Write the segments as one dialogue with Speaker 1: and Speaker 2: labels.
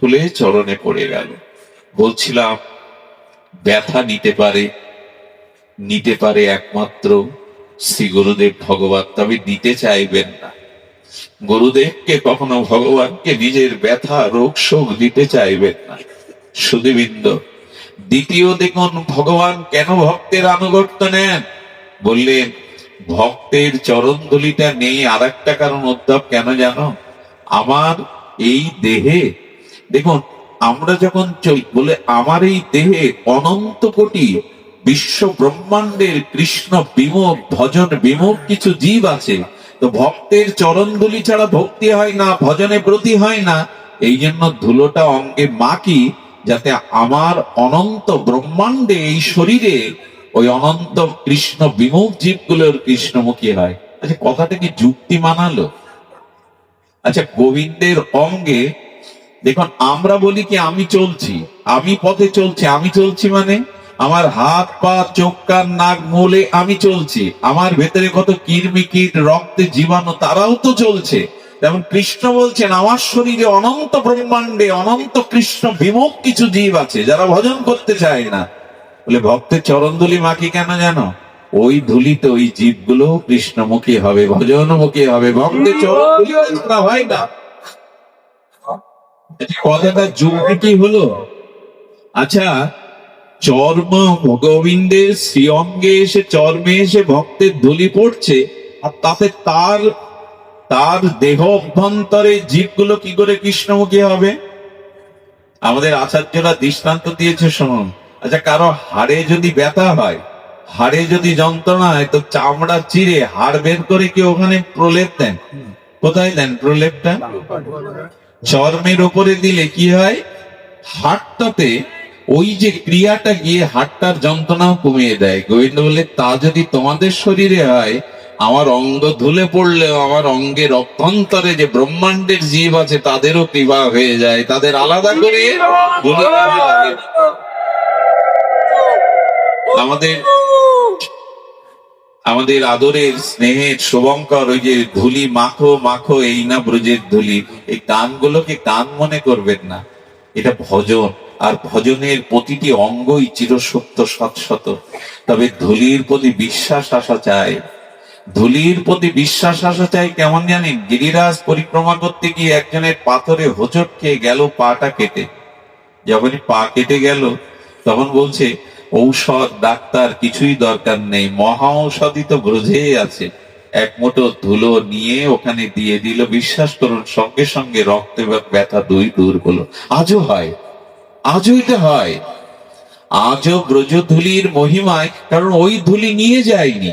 Speaker 1: তুলে চরণে পড়ে গেল। বলছিলাম ব্যথা নিতে পারে একমাত্র শ্রী গুরুদেব ভগবান, তবে দিতে চাইবেন না। গুরুদেবকে কখনো ভগবানকে নিজের ব্যথা রোগ শোক দিতে চাইবেন না। সুধীবৃন্দ, দ্বিতীয় দেখুন ভগবান কেন ভক্তের আনুগত্য নেন। বললেন ভক্তের চরণধুলিটা নেই আর একটা কারণ। উদ্ধব কেন জানো? আমার এই দেহে, দেখুন আমরা যখন বলে আমার এই দেহে অনন্ত কোটি বিশ্ব ব্রহ্মাণ্ডের কৃষ্ণ বিমুখ ভজন বিমুখ কিছু জীব আছে, তো ভক্তের চরণধুলি ছাড়া ভক্তি হয় না, ভজনে ব্রতী হয় না। এই জন্য ধুলোটা অঙ্গে মাখি, যাতে আমার অনন্ত ব্রহ্মাণ্ডে এই শরীরে ওই অনন্ত কৃষ্ণ বিমুখ জীবগুলোর কৃষ্ণমুখী হয়। আচ্ছা, কথাটা কি যুক্তি মানালো? আচ্ছা, গোবিন্দের অঙ্গে দেখুন আমরা বলি কি আমি চলছি, আমি পথে চলছি। আমি চলছি মানে আমার হাত পা চোখ কান নাক মূলে আমি চলছি। আমার ভেতরে কত কীট রক্তে জীবাণু, তারাও তো চলছে। যেমন কৃষ্ণ বলছেন আমার শরীরে অনন্ত ব্রহ্মাণ্ডে অনন্ত কৃষ্ণ বিমুখ কিছু জীব আছে যারা ভজন করতে চায় না। বলে ভক্তের চরণধুলি মাখি কেন জানো? ওই ধুলিতে ওই জীবগুলো কৃষ্ণমুখী হবে, ভজনমুখী হবে। ভক্তের চরণধুলি হয় না। কথাটা যুক্তি কি হলো? আচ্ছা, চর্ম গোবিন্দের শ্রী অঙ্গে এসে চর্মে এসে ভক্তের ধুলি পড়ছে, আর তাতে তার দেহ অভ্যন্তরে জীবগুলো কি করে কৃষ্ণমুখী হবে? আমাদের আচার্যরা দৃষ্টান্ত দিয়েছে, শুনুন। আচ্ছা, কারো হাড়ে যদি ব্যথা হয়, হাড়ে যদি যন্ত্রণা হয়, তো চামড়া চিরে হাড় বের করে কি ওখানে প্রলেপ দেন? কোথায় দেন প্রলেপটা? চর্মের উপরে দিলে কি হয়? হাড়টাতে ওই যে ক্রিয়াটা গিয়ে হাড়টার যন্ত্রণাও কমিয়ে দেয়। গোবিন্দ বলে তা যদি তোমাদের শরীরে হয়, আমার অঙ্গ ধুলে পড়লেও আমার অঙ্গের অভ্যন্তরে যে ব্রহ্মাণ্ডের জীব আছে তাদেরও কৃপা হয়ে যায়, তাদের আলাদা করে আমাদের আদরের স্নেহের শুভঙ্কর ওই যে ধুলি মাখো মাখো এই না ব্রজের ধুলি, এই গানগুলোকে গান মনে করবেন না, এটা ভজন। আর ভজনের প্রতিটি অঙ্গই চিরসত্য সৎসত। তবে ধুলির প্রতি বিশ্বাস আসা চাই। ধুলির প্রতি বিশ্বাস আসা চাই কেমন জানেন? গিরিরাজ পরিক্রমা করতে গিয়ে একজনের পাথরে হোঁচট খেয়ে গেল পাটা কেটে। যখনই পা কেটে গেল তখন বলছে ঔষধ ডাক্তার কিছুই দরকার নেই, মহা ঔষধই তো ব্রজেই আছে। এক মুঠো ধুলো নিয়ে ওখানে দিয়ে দিল, বিশ্বাস করুন সঙ্গে সঙ্গে রক্ত এবং ব্যথা দুই দূর হলো। আজও হয়, আজও এটা হয়। আজও ব্রজধুলির মহিমায়, কারণ ওই ধুলি নিয়ে যায়নি।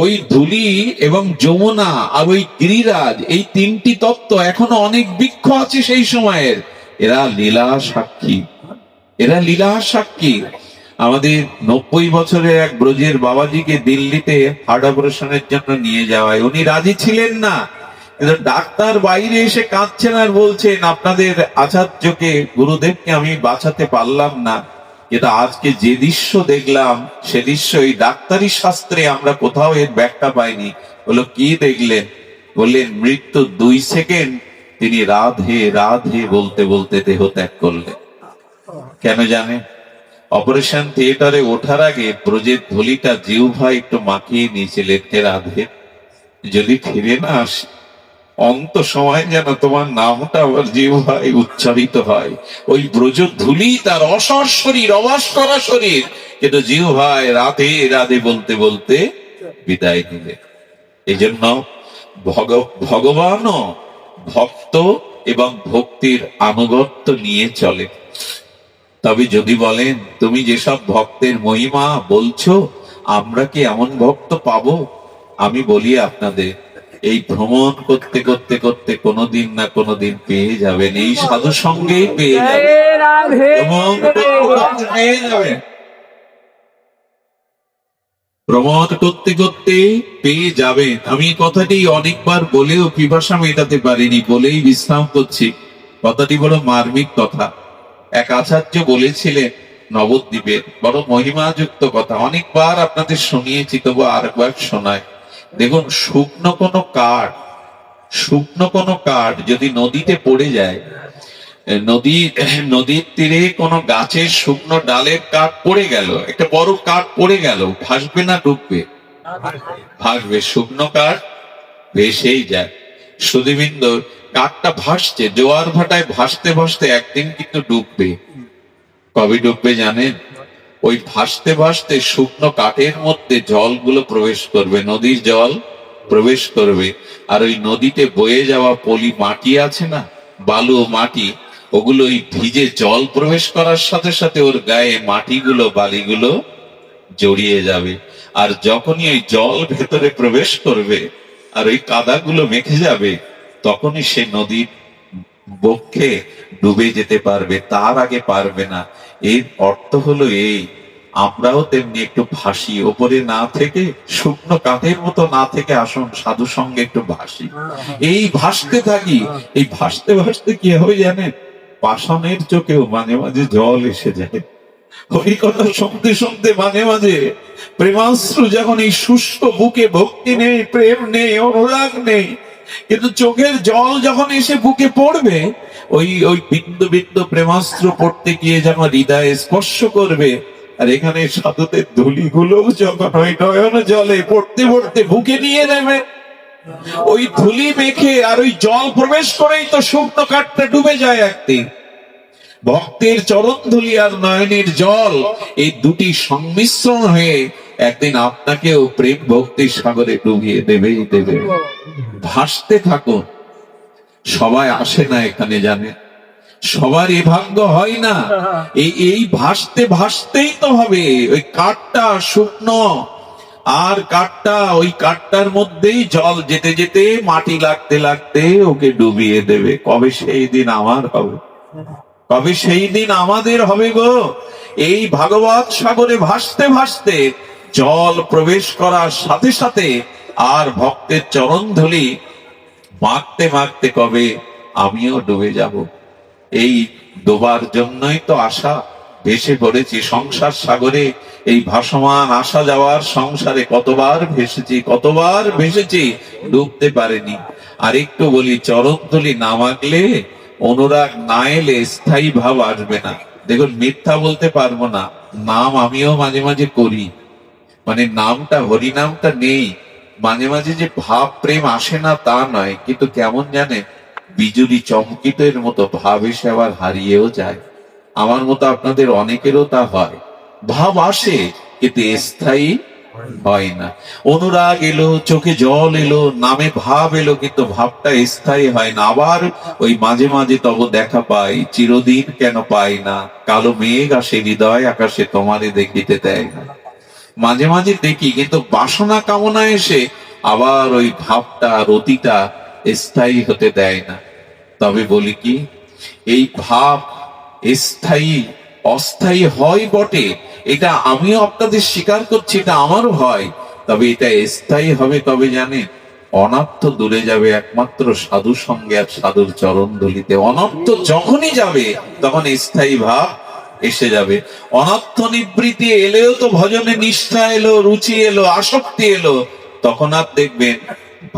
Speaker 1: ওই ধুলি এবং যমুনা আর ওই গিরিরাজ, এই তিনটি তত্ত্ব এখনো অনেক বৃক্ষ আছে সেই সময়ের, এরা লীলা সাক্ষী, এরা লীলা সাক্ষী। আমাদের 90 বছরের এক ব্রজের বাবাজিকে দিল্লিতে হার্ট অপারেশনের জন্য নিয়ে যাওয়ায় উনি রাজি ছিলেন না, কিন্তু ডাক্তার বাইরে এসে কাঁদছেন আর বলছেন আপনাদের আচার্যকে গুরুদেবকে আমি বাঁচাতে পারলাম না, কিন্তু আজকে যে দৃশ্য দেখলাম সে দৃশ্য এই ডাক্তারি শাস্ত্রে আমরা কোথাও এর ব্যাখ্যা পাইনি। বললো কি দেখলেন? বললেন মৃত্যু 2 সেকেন্ড তিনি রাধে রাধে বলতে বলতে দেহ ত্যাগ করলেন। কেন জানেন? অপারেশন থিয়েটারে ওঠার আগে ব্রজের ধুলিটা জিহ্বায় একটু মাখিয়ে নিয়েছিলেন, হে রাধে যদি ফিরে না আসে অন্ত সময় যেন তোমার নামটা আবার জিহ্বায় উচ্চারিত হয়। ওই ব্রজ ধুলি তার অসর শরীর, অবাস করা শরীর, কিন্তু জিহ্বায় রাধে রাধে বলতে বলতে বিদায় নিলে। এই জন্য ভগবানও ভক্ত এবং ভক্তির আনুগত্য নিয়ে চলে। তবে যদি বলেন তুমি যেসব ভক্তের মহিমা বলছো আমরা কি এমন ভক্ত পাবো? আমি বলি আপনাদের, এই ভ্রমণ করতে করতে করতে কোনোদিন না কোনোদিন পেয়ে যাবেন, এই সাধু সঙ্গেই পেয়ে যাবেন। ভ্রমণ করতে করতে পেয়ে যাবেন। আমি কথাটি অনেকবার বলেও পিপাসা মেটাতে পারিনি, বলেই বিশ্রাম করছি। কথাটি বড় মার্মিক কথা। এক আচার্য বলেছিলেন নবদ্বীপে, বড় মহিমাযুক্ত কথা, অনেকবার আপনাদের শুনিয়েছি, তবু আরেকবার শোনায়। দেখুন শুকনো কোনো কাঠ যদি নদীতে পড়ে যায়, নদীর তীরে কোনো গাছের শুকনো ডালের কাঠ পড়ে গেল, একটা বড় কাঠ পড়ে গেল, ভাসবে না ডুববে? ভাসবে। শুকনো কাঠ ভেসেই যায়। সুধীবৃন্দ, কাঠটা ভাসছে, জোয়ার ভাটায় ভাসতে ভাসতে একদিন কিন্তু ডুববে। কবে ডুববে জানেন? ওই ভাসতে ভাসতে শুকনো কাঠের মধ্যে জলগুলো প্রবেশ করবে, নদীর জল প্রবেশ করবে। আর ওই নদীতে বয়ে যাওয়া পলি মাটি আছে না, বালু মাটি, ওগুলো ওই ভিজে জল প্রবেশ করার সাথে সাথে ওর গায়ে মাটিগুলো বালিগুলো জড়িয়ে যাবে। আর যখনই ওই জল ভেতরে প্রবেশ করবে আর ওই কাদাগুলো মেখে যাবে, তখনই সে নদীর বক্ষে ডুবে যেতে পারবে, তার আগে পারবে না। এর অর্থ হলো এই, আমরাও তেমনি একটু ভাসি, ওপরে না থেকে, শুকনো কাঠের মতো না থেকে আসুন সাধু সঙ্গে একটু ভাসি। এই ভাসতে থাকি, এই ভাসতে ভাসতে কি হবে জানেন? পাষাণের চোখেও মাঝে মাঝে জল এসে যায়। ওই কথা শুনতে শুনতে মাঝে মাঝে প্রেমাশ্রু, যখন এই শুষ্ক বুকে ভক্তি নেই, প্রেম নেই, অনুরাগ নেই, কিন্তু চোখের জল যখন এসে বুকে পড়বে, ওই ওই বিন্দু বিন্দু প্রেমাস্ত্র পড়তে গিয়ে যখন হৃদয়ে স্পর্শ করবে, আর এখানে সাধুদের ধুলিগুলো যখন ওই নয়ন জলে পড়তে পড়তে বুকে নিয়ে নেবে, ওই ধুলি মেখে আর ওই জল প্রবেশ করেই তো শুকনো কাঠটা ডুবে যায় একদিন। ভক্তের চরণ ধুলি আর নয়নের জল, এই দুটি সংমিশ্রণ হয়ে একদিন আপনাকেও প্রেম ভক্তির সাগরে ডুবিয়ে দেবেই দেবে। ভাসতে থাকুন। সবাই আসে না এখানে, জানেন, সবার এ ভাগ্য হয় না। এই ভাসতে ভাসতেই তো হবে। ওই কাঠটা শুকনো, আর কাঠটা, ওই কাঠটার মধ্যেই জল যেতে যেতে মাটি লাগতে লাগতে ওকে ডুবিয়ে দেবে। কবে সেই দিন আমার হবে? কবে সেই দিন আমাদের হবে গো? এই ভাগবত সাগরে ভাসতে ভাসতে জল প্রবেশ করার সাথে সাথে আর ভক্তের চরণ ধুলি মাখতে মাখতে কবে আমিও ডুবে যাব। এই ডোবার জন্যই তো আশা, ভেসে পড়েছি সংসার সাগরে। এই ভাসমান আসা যাওয়ার সংসারে কতবার ভেসেছি, কতবার ভেসেছি, ডুবতে পারেনি। আর একটু বলি, চরণ ধুলি না মাখলে, অনুরাগ না এলে স্থায়ী ভাব আসবে না। দেখুন, মিথ্যা বলতে পারবো না, নাম আমিও মাঝে মাঝে করি, মানে নামটা, হরি নামটা নেই, মাঝে মাঝে যে ভাব প্রেম আসে না তা নয়, কিন্তু কেমন জানে, বিজুলি চমকিতের মতো ভাব এসে আবার হারিয়েও যায়। আমার মতো আপনাদের অনেকেরও তা হয়, ভাব আসে কিন্তু স্থায়ী হয় না। অনুরাগ এলো, চোখে জল এলো, নামে ভাব এলো, কিন্তু ভাবটা স্থায়ী হয় না। আবার ওই মাঝে মাঝে তব দেখা পাই, চিরদিন কেন পাই না, কালো মেঘ আসে হৃদয় আকাশে, তোমারে দেখিতে দেয় না। মাঝে মাঝে দেখি, কিন্তু বাসনা কামনা এসে আবার ওই ভাবটা, রতিটা স্থায়ী হতে দেয় না। তবে বলি কি, এই ভাব স্থায়ী অস্থায়ী হয় বটে, এটা আমিও আপনাদের স্বীকার করছি, এটা আমারও হয়। তবে এটা স্থায়ী হবে তবে জানেন, অনর্থ দূরে যাবে একমাত্র সাধু সঙ্গে আর সাধুর চরণ ধুলিতে। অনর্থ যখনই যাবে তখন স্থায়ী ভাব এসে যাবে। অনর্থ নিবৃত্তি এলেও তো ভজনে নিষ্ঠা এলো, রুচি এলো, আসক্তি এলো, তখন আর দেখবেন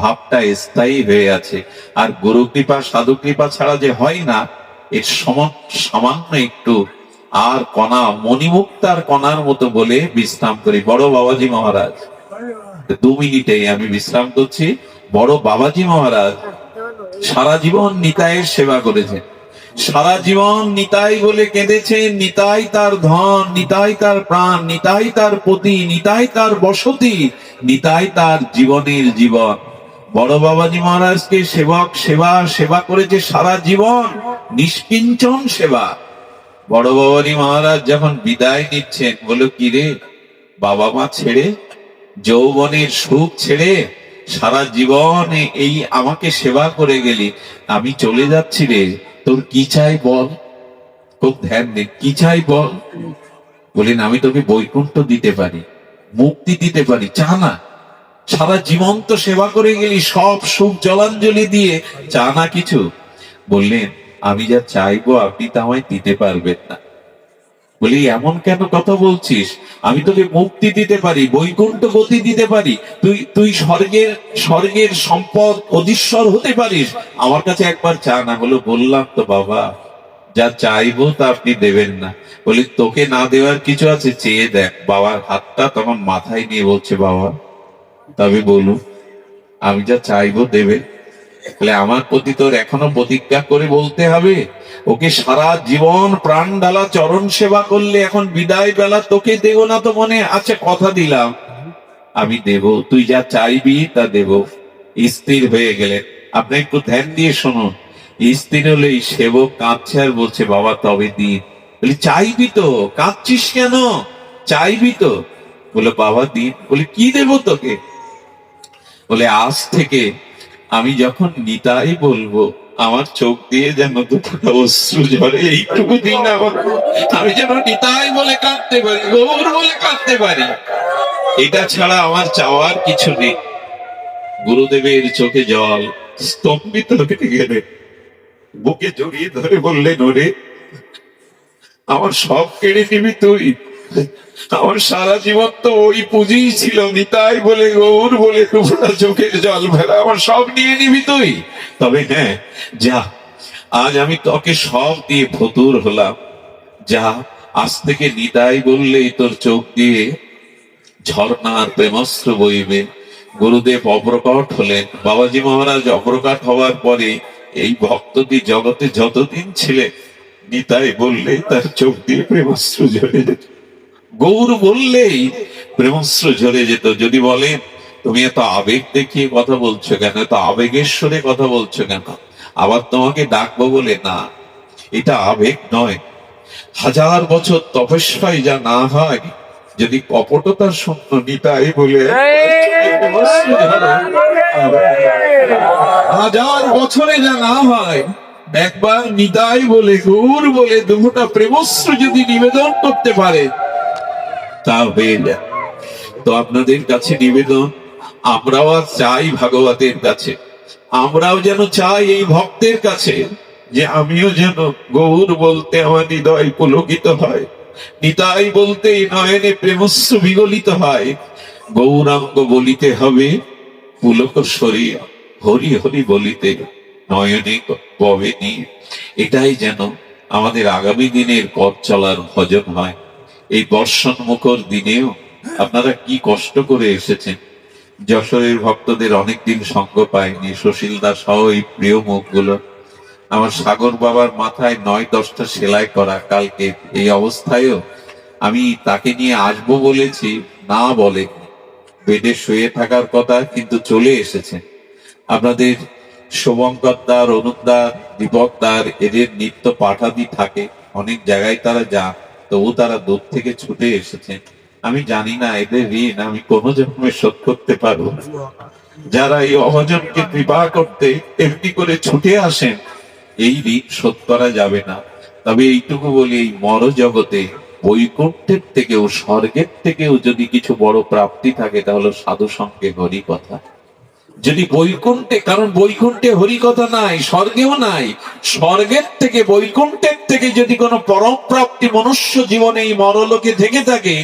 Speaker 1: ভাবটা স্থায়ী হয়ে আছে। আর গুরু কৃপা, সাধু কৃপা ছাড়া যে হয় না, এর সামান্য একটু আর কণা, মণিমুক্তার কণার মতো বলে বিশ্রাম করি। বড় বাবাজি মহারাজ, 2 মিনিটেই আমি বিশ্রাম করছি। বড় বাবাজি মহারাজ সারা জীবন নিতাইয়ের সেবা করেছেন, সারা জীবন নিতাই বলে কেঁদেছেন। নিতাই তার ধন, নিতাই তার প্রাণ, নিতাই তার পতি, নিতাই তার বসতি, নিতাই তার জীবনের জীবন। বড় বাবাজি মহারাজকে সেবক সেবা সেবা করেছে সারা জীবন, নিষ্কিঞ্চন সেবা। বড় বাবাজি মহারাজ যখন বিদায় নিচ্ছেন, বলো কি রে, বাবা মা ছেড়ে, যৌবনের সুখ ছেড়ে সারা জীবন এই আমাকে সেবা করে গেলি, আমি চলে যাচ্ছি রে, তোর কি চাই বল? খুব ধ্যান দিন, কি চাই বল? বলেন, আমি তোকে বৈকুণ্ঠ দিতে পারি, মুক্তি দিতে পারি, চা না? সারা জীবন তো সেবা করে গেলি, সব সুখ জলাঞ্জলি দিয়ে, চা না কিছু? বললেন, আমি যা চাইবো আপনি তা আমায় দিতে পারবেন না। বলি, এমন কেন কথা বলছিস? আমি তোকে মুক্তি দিতে পারি, বৈকুণ্ঠ গতি দিতে পারি, তুই স্বর্গের সম্পদ অধীশ্বর হতে পারিস, আমার কাছে একবার চা না। হলো, বললাম তো বাবা, যা চাইবো তা আপনি দেবেন না। বলি তোকে না দেওয়ার কিছু আছে, চেয়ে দেখ। বাবার হাতটা তখন মাথায় নিয়ে বলছে, বাবা তবে বলুন, আমি যা চাইবো দেবে? বলে আমার প্রতি তোর এখনো প্রতিজ্ঞা করে বলতে হবে? ওকে সারা জীবন প্রাণ ঢালা চরণ সেবা করলে এখন বিদায় বেলা তোকে দেব না তো মনে? আচ্ছা কথা দিলাম আমি দেব, তুই যা চাইবি তা দেব। স্থির হয়ে গেলেন। আপনি একটু ধ্যান দিয়ে শুনুন। স্থির হলে এই সেবক কাঁদছে আর বলছে, বাবা তবে দিন। বলি চাইবি তো, কাঁদছিস কেন? চাইবি তো? বলে বাবা দিন। বলে কি দেব তোকে? বলে আজ থেকে আমি যখন নিতাই বলবো, আমার চোখ দিয়ে যেন দুটো অশ্রু ঝরে, এইটুকু দিন আমার, আমি যেন নিতাই বলে কাঁদতে পারি, গৌর বলে কাঁদতে পারি। এটা ছাড়া আমার চাওয়ার কিছু নেই। গুরুদেবের চোখে জল, স্তম্ভিত হয়ে গেলে বুকে জড়িয়ে ধরে বললেন, ওরে আমার সব কেড়ে নিবি তুই? আমার সারা জীবন তো ওই পুঁজিই ছিল, নিতাই বলে গৌর বলে দুপুরা চোখের জল ফেলা, আমার সব নিয়ে নিবি তুই? তবে হ্যাঁ, যা, আজ আমি তোকে সব দিয়ে ফতুর হলাম। যা, আজ থেকে নিতাই বললেই তোর চোখ দিয়ে ঝর্ণার প্রেমস্ত্র বইবে। গুরুদেব অপ্রকট হলেন। বাবাজি মহারাজ অপ্রকট হওয়ার পরে এই ভক্তটি জগতে যতদিন ছিলেন, নিতাই বললেই তার চোখ দিয়ে প্রেমস্ত্র ঝরে যেত, গৌর বললেই প্রেমস্ত্র ঝরে যেত। যদি বলেন তুমি এত আবেগ দেখিয়ে কথা বলছো কেন, এত আবেগের সুরে কথা বলছো কেন, আবার তোমাকে ডাকবো বলে? না, এটা আবেগ নয়। 1000 বছর তপস্যায় যা না হয়, যদি কপটতার শূন্য নিতাই বলে 1000 বছরে যা না হয়, একবার নিতাই বলে গৌর বলে দুটা প্রেমস্ত্র যদি নিবেদন করতে পারে, তা হয়ে যায়। তো আপনাদের কাছে নিবেদন, আমরাও আর চাই ভাগবতের কাছে, আমরাও যেন চাই এই ভক্তের কাছে, যে আমিও যেন গৌর বলতে আমার হৃদয় পুলকিত হয়, নিতাই বলতে নয়নে প্রেমস্ব বিগলিত হয়। গৌরাঙ্গ বলিতে হবে পুলক শরীর, হরি হরি বলিতে নয়নে পবে নি। এটাই যেন আমাদের আগামী দিনের পথ চলার ভজন হয়। এই বর্ষণ মুখর দিনেও আপনারা কি কষ্ট করে এসেছেন। যশোরের ভক্তদের অনেকদিন সঙ্গ পায়নি, সুশীল দাস সহ এই প্রিয় মুখগুলো। আমার সাগর বাবার মাথায় 9-10টা সেলাই করা, কালকে এই অবস্থায়ও আমি তাকে নিয়ে আসবো বলেছি, না বলে, বেডে শুয়ে থাকার কথা, কিন্তু চলে এসেছেন। আপনাদের শুভঙ্করদার, অনুপদার, দীপকদার, এদের নিত্য পাঠাদি থাকে, অনেক জায়গায় তারা যান, তবু তারা দূর থেকে ছুটে এসেছেন। আমি জানি না এদের ঋণ আমি কোন জন্মে শোধ করতে পারবো না। যারা এই অভজনকে বিবাহ করতে এমনি করে ছুটে আসেন, এই ঋণ শোধ করা যাবে না। তবে এইটুকু বলি, এই মর জগতে বৈকুণ্ঠের থেকেও, স্বর্গের থেকেও যদি কিছু বড় প্রাপ্তি থাকে, তাহলে সাধু সঙ্গে হরি কথা। যদি বৈকুণ্ঠে, কারণ বৈকুণ্ঠে হরি কথা নাই, স্বর্গেও নাই, স্বর্গের থেকে, বৈকুণ্ঠের থেকে যদি কোনো পরম প্রাপ্তি মনুষ্য জীবনে এই মরলোকে থেকে থাকে,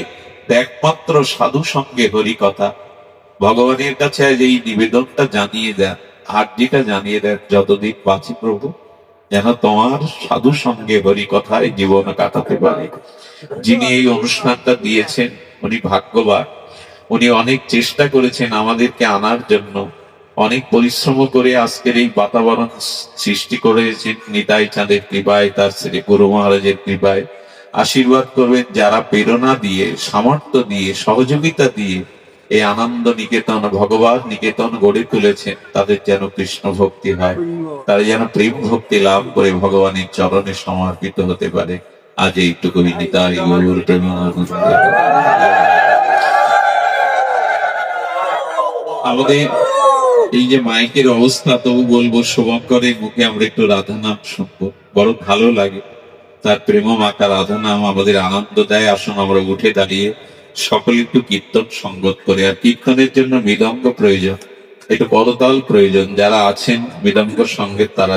Speaker 1: একমাত্র সাধু সঙ্গে হরি কথা। ভগবানের কাছে আজ এই নিবেদনটা জানিয়ে দেন, আর্জিটা জানিয়ে দেন, যতদিন বাঁচি প্রভু যেন তোমার সাধু সঙ্গে হরি কথায় জীবন কাটাতে পারে। যিনি এই অনুষ্ঠানটা দিয়েছেন উনি ভাগ্যবান। উনি অনেক চেষ্টা করেছেন আমাদেরকে আনার জন্য, অনেক পরিশ্রম করে আজকের এই বাতাবরণ সৃষ্টি করেছেন নিতাই চাঁদের কৃপায়, তার শ্রী গুরু মহারাজের কৃপায়। আশীর্বাদ করবেন যারা প্রেরণা দিয়ে, সামর্থ্য দিয়ে, সহযোগিতা দিয়ে এই আনন্দ নিকেতন, ভগবান নিকেতন গড়ে তুলেছেন, তাদের যেন কৃষ্ণ ভক্তি হয়, তারা যেন প্রেম ভক্তি লাভ করে ভগবানের চরণে সমর্পিত হতে পারে। আজ এইটুকু নিতাই গৌর প্রেমানন্দে। আমাদের এই যে মাইকের অবস্থা, তবু বলবো শুভঙ্করের মুখে আমরা একটু রাধা নাম শুনবো, বড় ভালো লাগে। তার প্রেম মাখা রাধা নাম আমাদের আনন্দ দেয়। আসুন আমরা উঠে দাঁড়িয়ে সকলে একটু কীর্তন সঙ্গত করে। আর কীর্তনের জন্য মৃদঙ্গ প্রয়োজন, একটু করতাল প্রয়োজন। যারা আছেন মৃদঙ্গ সঙ্গে তারা